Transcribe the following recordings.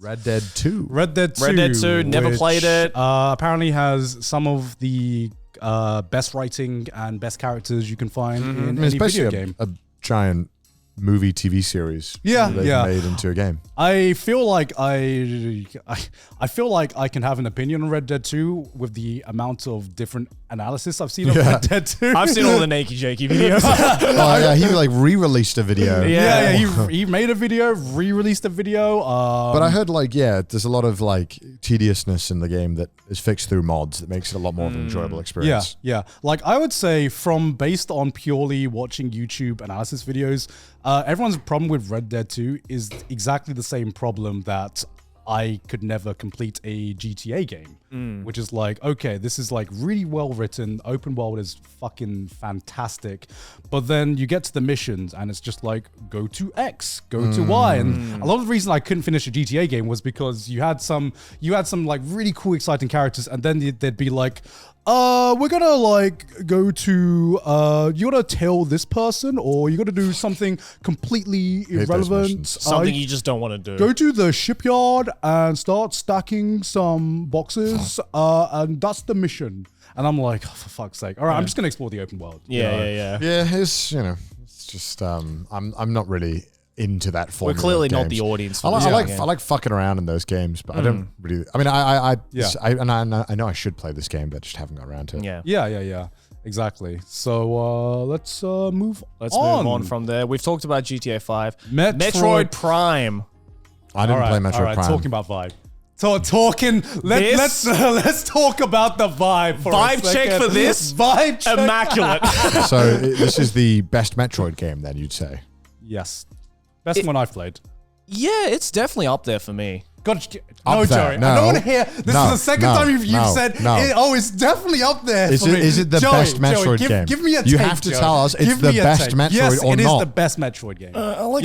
Red Dead 2. Red Dead 2. Red Dead 2, never which, played it. Apparently has some of the best writing and best characters you can find in any video game. A giant movie TV series. Yeah, they've made into a game. I feel like I feel like I can have an opinion on Red Dead 2 with the amount of different analysis I've seen of Red Dead 2. I've seen all the Naked Jakey videos. Oh yeah, he like re-released a video. He made a video, re-released a video. But I heard like there's a lot of like tediousness in the game that is fixed through mods that makes it a lot more of an enjoyable experience. Yeah. Like I would say based on purely watching YouTube analysis videos, everyone's problem with Red Dead 2 is exactly the same problem that I could never complete a GTA game, which is like, okay, this is like really well written, open world is fucking fantastic, but then you get to the missions and it's just like, go to X, go to Y, and a lot of the reason I couldn't finish a GTA game was because you had some like really cool, exciting characters, and then they'd be like, we're gonna like go to you gotta tell this person, or you gotta do something completely irrelevant. Something you just don't want to do. Go to the shipyard and start stacking some boxes, and that's the mission. And I'm like, oh, for fuck's sake! All right, I'm just gonna explore the open world. Yeah. It's it's just I'm not really into that form. We're clearly not the audience for I this. like fucking around in those games, but I don't really. I mean, I know I should play this game, but just haven't got around to it. Yeah. Exactly. So let's move. Let's move on from there. We've talked about GTA 5, Metroid Prime. I didn't play Metroid Prime. Talking about vibe. Let's talk about the vibe for Vibe a second. check for this. Vibe check. Immaculate. So this is the best Metroid game, then you'd say? Yes. Best one I've played. Yeah, it's definitely up there for me. God, Up there. Joey. No. I don't want to hear. This is the second time you've said, it's definitely up there. Is it the best Metroid game? Give me a take. You have to tell us it's the best Metroid yes, or not. It is the best Metroid game. I like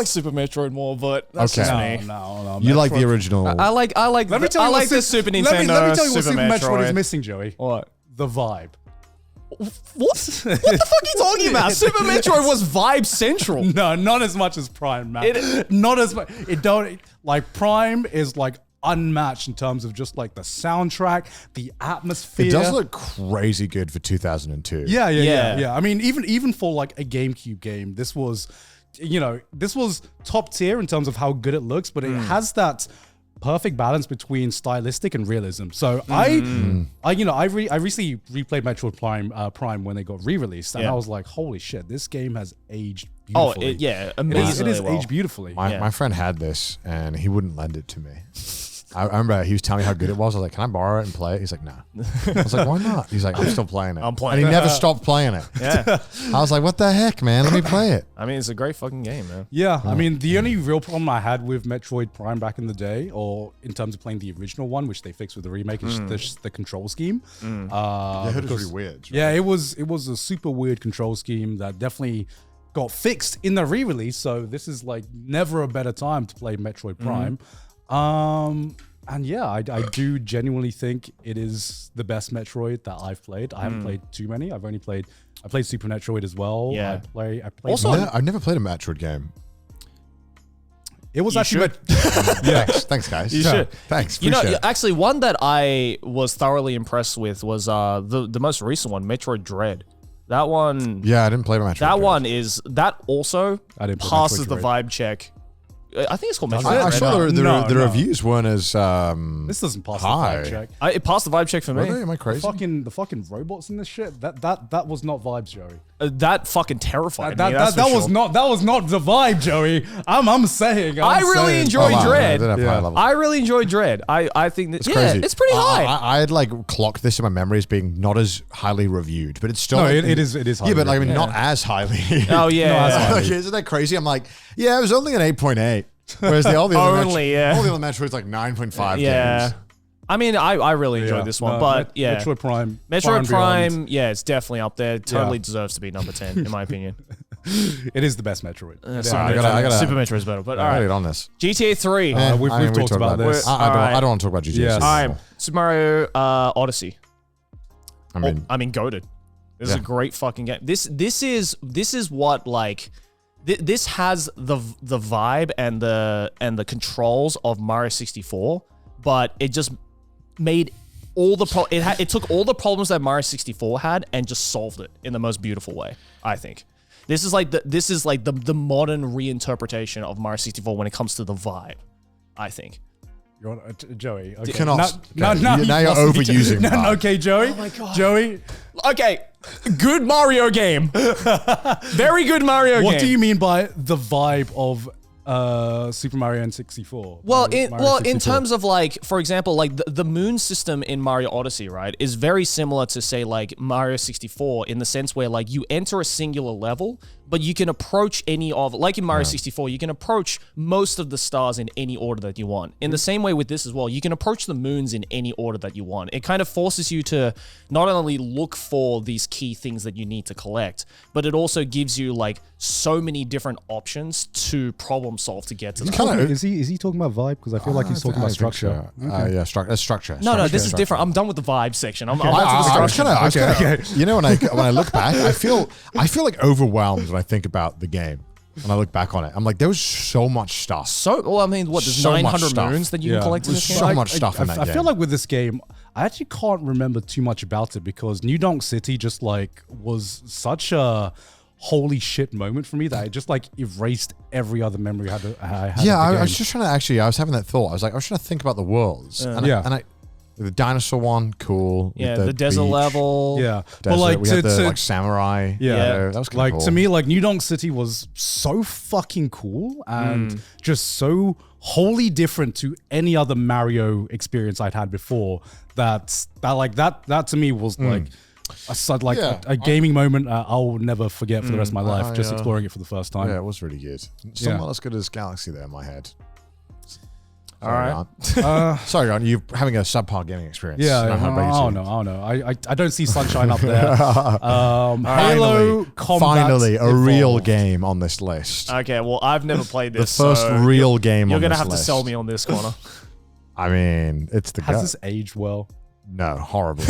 Super Metroid more, but that's just me. No. You like the original. I like the Super Nintendo. Let me tell you what Super Metroid. Metroid is missing, Joey. What? The vibe. What the fuck are you talking about? Super Metroid was vibe central. No, not as much as Prime, man. Not as much. It don't like Prime is like unmatched in terms of just like the soundtrack, the atmosphere. It does look crazy good for 2002. Yeah. I mean, even for like a GameCube game, this was top tier in terms of how good it looks, but it has that perfect balance between stylistic and realism. So I recently replayed Metroid Prime when they got re-released, and I was like, holy shit, this game has aged beautifully. Amazingly. It is aged beautifully. My friend had this and he wouldn't lend it to me. I remember he was telling me how good it was. I was like, can I borrow it and play it? He's like, no. I was like, why not? He's like, I'm still playing it. I'm playing and it. he never stopped playing it. Yeah. I was like, what the heck, man? Let me play it. I mean, it's a great fucking game, man. Yeah, I mean, the only real problem I had with Metroid Prime back in the day, or in terms of playing the original one, which they fixed with the remake, is just the control scheme. I heard it was really weird. Right? Yeah, it was a super weird control scheme that definitely got fixed in the re-release. So this is like never a better time to play Metroid Prime. And yeah, I do genuinely think it is the best Metroid that I've played. I haven't played too many. I played Super Metroid as well. Yeah. I played Also, I've never played a Metroid game. it was You actually Yeah. Thanks, guys. You should. Thanks. You know, Appreciate it. actually, one that I was thoroughly impressed with was the most recent one, Metroid Dread. That one. Yeah, I didn't play Metroid. That Dread. one is also I didn't play passes Metroid the Dread. vibe check. I think it's called Metroid I Dread. saw the No. reviews weren't as this doesn't pass high. the vibe check. It passed the vibe check for Were me. they? Am I crazy? The fucking robots in this shit. That was not vibes, Joey. That fucking terrified me. That was not the vibe, Joey. I'm saying. I really enjoyed wow. Dread. They did have high level. I really enjoyed Dread. I think that It's crazy. it's pretty high. I had like clocked this in my memory as being not as highly reviewed, but it's still. No, it is. Yeah, but like I mean, not as highly. Oh yeah. Like, isn't that crazy? I'm like, yeah, it was only an 8.8. Whereas all the other Only, yeah. all the other Metroid's like 9.5 Yeah. games. I mean, I really enjoyed this one, but yeah. Metroid Prime. Metroid Far and Prime, yeah, it's definitely up there. Totally Yeah. deserves to be number 10, in my opinion. Beyond. It is the best Metroid. I gotta- Super Metroid is better, but I all gotta right. get on this. GTA 3. We've talked about this. I don't want to talk about GTA. Yes. all right. Super Mario Odyssey. I mean, goated. This is a great fucking game. This is what like this has the vibe and the controls of Mario 64, but it just made all the it took all the problems that Mario 64 had and just solved it in the most beautiful way. I think this is like the modern reinterpretation of Mario 64 when it comes to the vibe. I think. Joey. Okay. You cannot. Now you're overusing. No, okay, Joey. Oh my God. Joey. Okay, good Mario game. Very good Mario game. What do you mean by the vibe of Super Mario N64? Well, Mario in terms of like, for example, like the moon system in Mario Odyssey, right, is very similar to say like Mario 64 in the sense where like you enter a singular level, but you can approach any of, like in Mario 64, you can approach most of the stars in any order that you want. In the same way with this as well, you can approach the moons in any order that you want. It kind of forces you to not only look for these key things that you need to collect, but it also gives you like so many different options to problem solve to get to them. Is he talking about vibe? Because I feel like he's talking about structure. Yeah, structure. No, this is different. I'm done with the vibe section. I'm on to the structure. You know, when I look back, I feel like overwhelmed when I think about the game. When I look back on it, I'm like, there was so much stuff. Well, I mean, what? There's So much 900 stuff. moons that you can collect in this game. So much stuff in that game. I feel like with this game, I actually can't remember too much about it because New Donk City just like was such a holy shit moment for me that it just like erased every other memory I had. Yeah, I was just trying to I was having that thought. I was trying to think about the worlds. The dinosaur one, cool. Yeah, the desert beach, level. Yeah, Desert. but like we had the like samurai. Yeah, that was kinda like cool. to me, like New Donk City was so fucking cool and just so wholly different to any other Mario experience I'd had before. That to me was like a gaming moment I'll never forget for the rest of my life. Just exploring it for the first time. Yeah, it was really good. Somewhat as good as Galaxy there in my head. All right. Sorry, Ron, you're having a subpar gaming experience. Yeah, I don't know. I don't see sunshine up there. Halo Combat Finally, a real Evolved. game on this list. Okay, well, I've never played The this. first so real game You're on going to this have to list. sell me on this corner. I mean, it's the Has go. this aged well? No, horrible.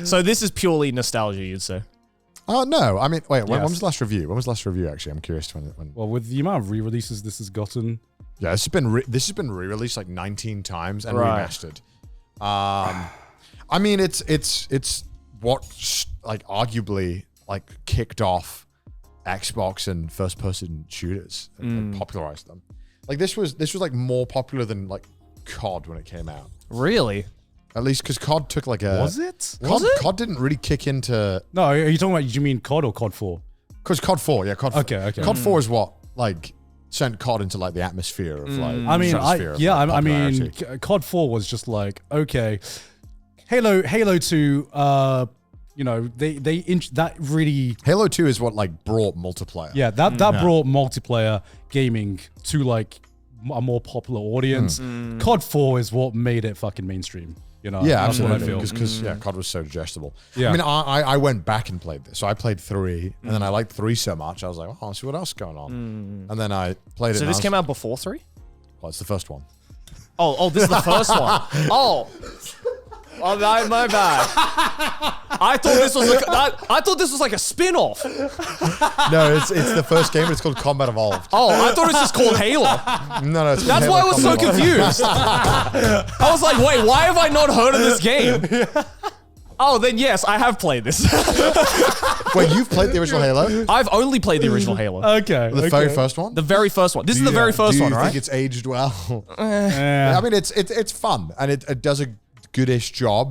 So this is purely nostalgia, you'd say? Oh, no. I mean, wait, when Yes. was the last review? When was the last review, actually? I'm curious when Well, with the amount of re-releases this has gotten, yeah, this has been re-released like 19 times and Right. remastered. I mean, it's what like arguably like kicked off Xbox and first-person shooters and like, popularized them. Like this was like more popular than like COD when it came out. Really? At least because COD took like a was it? COD didn't really kick into No, are you talking about? Do you mean COD or COD 4? because COD 4, yeah, COD 4. Okay. COD 4 is what like sent COD into like the atmosphere of like. I mean, stratosphere of, like, I mean, popularity. COD 4 was just like okay, Halo 2. You know, that really Halo 2 is what like brought multiplayer. that brought multiplayer gaming to like a more popular audience. COD 4 is what made it fucking mainstream. You know, Yeah, that's what I absolutely. feel. Because COD was so digestible. Yeah. I mean, I went back and played this. So I played 3, and then I liked 3 so much. I was like, oh, let's see what else is going on. And then I played it. So this came out before 3? Well, it's the first one. Oh, this is the first one. Oh, my bad. I thought this was like a spin-off. No, it's the first game, but it's called Combat Evolved. Oh, I thought it was just called Halo. No, it's called That's Halo why I was so Combat Evolved. confused. I was like, wait, why have I not heard of this game? Oh, then yes, I have played this. Wait, you've played the original Halo? I've only played the original Halo. Okay, The very first one? The very first one. This is the very first one, Do you right? think it's aged well? Yeah. I mean, it's fun, and it does a goodish job.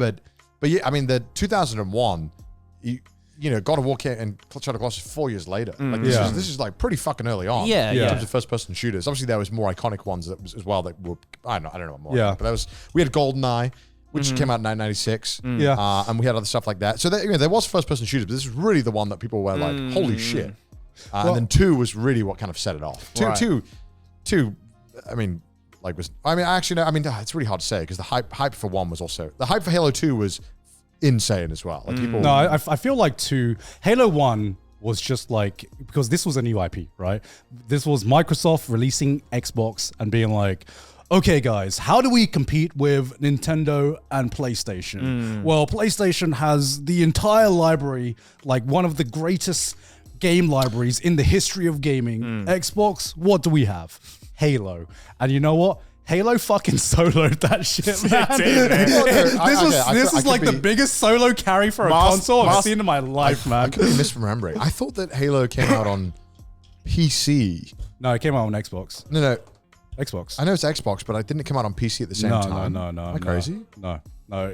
But yeah, I mean, the 2001, you know, God of War came and Shadow of the Colossus 4 years later. Like this is like pretty fucking early on. Yeah, in yeah. terms of first-person shooters. Obviously, there was more iconic ones that was, as well that were I don't know what more. Yeah. But we had GoldenEye, which came out in 1996. Yeah. And we had other stuff like that. So there was first-person shooters, but this was really the one that people were like, holy shit. And then 2 was really what kind of set it off. Right. Two. I mean, actually, no. I mean, it's really hard to say because the hype for 1 was also the hype for Halo 2 was insane as well. Like people. No, I feel like Halo 1 was just like, because this was a new IP, right? This was Microsoft releasing Xbox and being like, okay, guys, how do we compete with Nintendo and PlayStation? Well, PlayStation has the entire library, like one of the greatest game libraries in the history of gaming. Xbox, what do we have? Halo. And you know what? Halo fucking soloed that shit, man. This was like the biggest solo carry for a console I've seen in my life, man. I could be misremembering. I thought that Halo came out on PC. No, it came out on Xbox. No. Xbox. I know it's Xbox, but I didn't come out on PC at the same time. No. Am I crazy? No.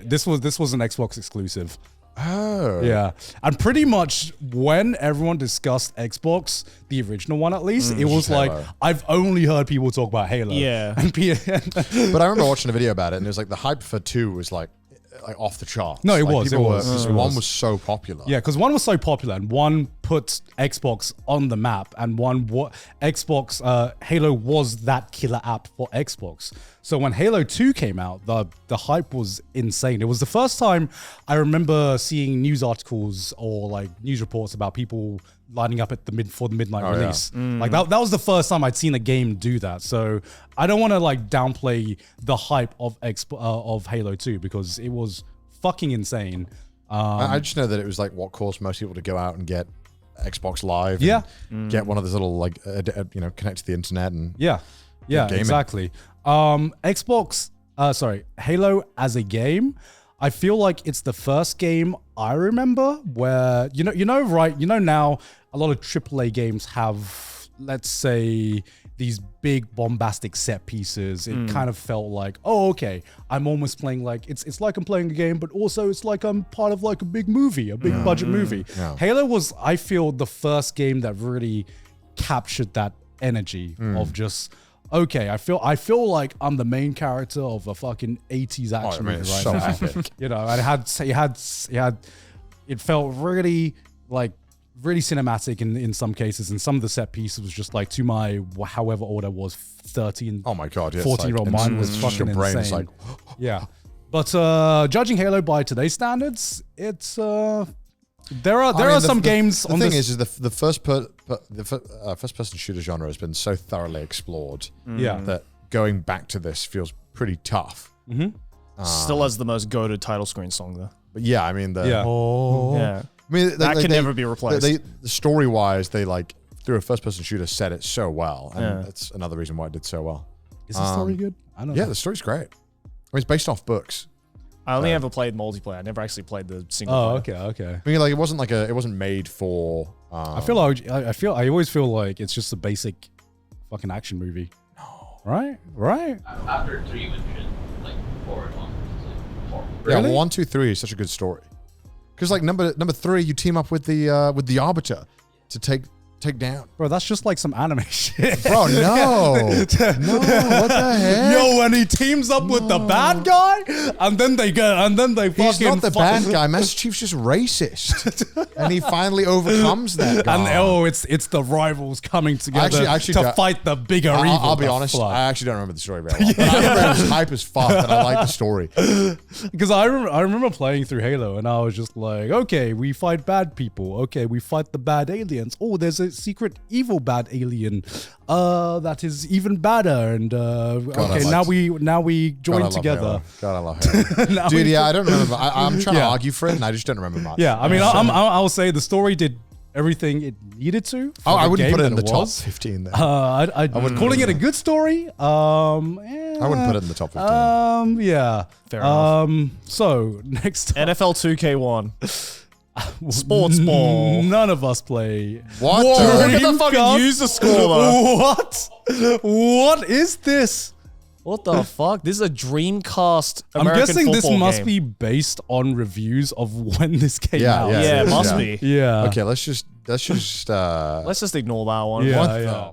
This was an Xbox exclusive. Oh. Yeah. And pretty much when everyone discussed Xbox, the original one at least, it was like, Halo. I've only heard people talk about Halo. Yeah. And But I remember watching a video about it, and it was like the hype for 2 was like off the charts. No, it Like, was. people It were- was. because It one was. was so popular. Yeah, because one was so popular and one put Xbox on the map, and Halo was that killer app for Xbox. So when Halo 2 came out, the hype was insane. It was the first time I remember seeing news articles or like news reports about people lining up at for the midnight release. Like that was the first time I'd seen a game do that. So I don't want to like downplay the hype of Halo 2 because it was fucking insane. I just know that it was like what caused most people to go out and get Xbox Live. Yeah. And get one of those little like, connect to the internet and Yeah, gaming. exactly. Halo as a game, I feel like it's the first game I remember where now a lot of AAA games have, let's say, these big bombastic set pieces. It kind of felt like, oh, okay, I'm almost playing like it's like I'm playing a game, but also it's like I'm part of like a big movie, a big budget movie. Yeah. Halo was, I feel, the first game that really captured that energy of just, okay, I feel like I'm the main character of a fucking 80s action movie it's right so now. epic. And it felt really like really cinematic in some cases, and some of the set pieces was just like, to my however old I was, 13, Oh my god, yeah, 14-year-old mind was fucking your brain insane. is like, Yeah. But judging Halo by today's standards, it's there are some games The on thing this. is the first person shooter genre has been so thoroughly explored Yeah. that going back to this feels pretty tough. Still has the most goated title screen song though. But yeah, I mean, Yeah. Yeah. I mean, That can never be replaced. Story wise, they like through a first person shooter set it so well, and Yeah. that's another reason why it did so well. Is the story good? I don't Yeah, know. the story's great. I mean, it's based off books. I only ever played multiplayer. I never actually played the single Oh, player. okay. I mean, like it wasn't made for. I always feel like it's just a basic fucking action movie. No. Right? After 3 went shit, like 4 and 1. It's like horrible. Yeah, Really? 1, 2, 3 is such a good story. Because like number 3, you team up with the Arbiter to take down. Bro, that's just like some anime shit. Bro, no, what the heck? Yo, when he teams up with the bad guy, and then they He's fucking not the bad guy. Master Chief's just racist, and he finally overcomes that guy. And it's the rivals coming together Actually, to fight the bigger evil. I'll be the honest. Flood. I actually don't remember the story very well. But I remember it was hype as fuck, and I like the story. Because I remember playing through Halo, and I was just like, okay, we fight bad people. Okay, we fight the bad aliens. Oh, there's a secret evil bad alien that is even badder. And okay, now we join together. God, I love Halo. Now Dude, we- yeah, I don't remember. I'm trying to Yeah. argue for it, and I just don't remember much. Yeah, I mean, I'll say the story did everything it needed to. Oh, for I the wouldn't game put it in that the top was. 15 then. I wouldn't calling it a good story. I wouldn't put it in the top 15. Yeah. Fair enough. So next up, NFL 2K1. Sports ball. None of us play. What? Look Dude? at the fucking God. user score though. What? What is this? What the fuck? This is a Dreamcast I'm American guessing this football must game. be based on reviews of when this came Yeah, out. yeah. Yeah, it must Yeah. be. Yeah. Okay, let's just Let's just ignore that one. Yeah, What yeah. the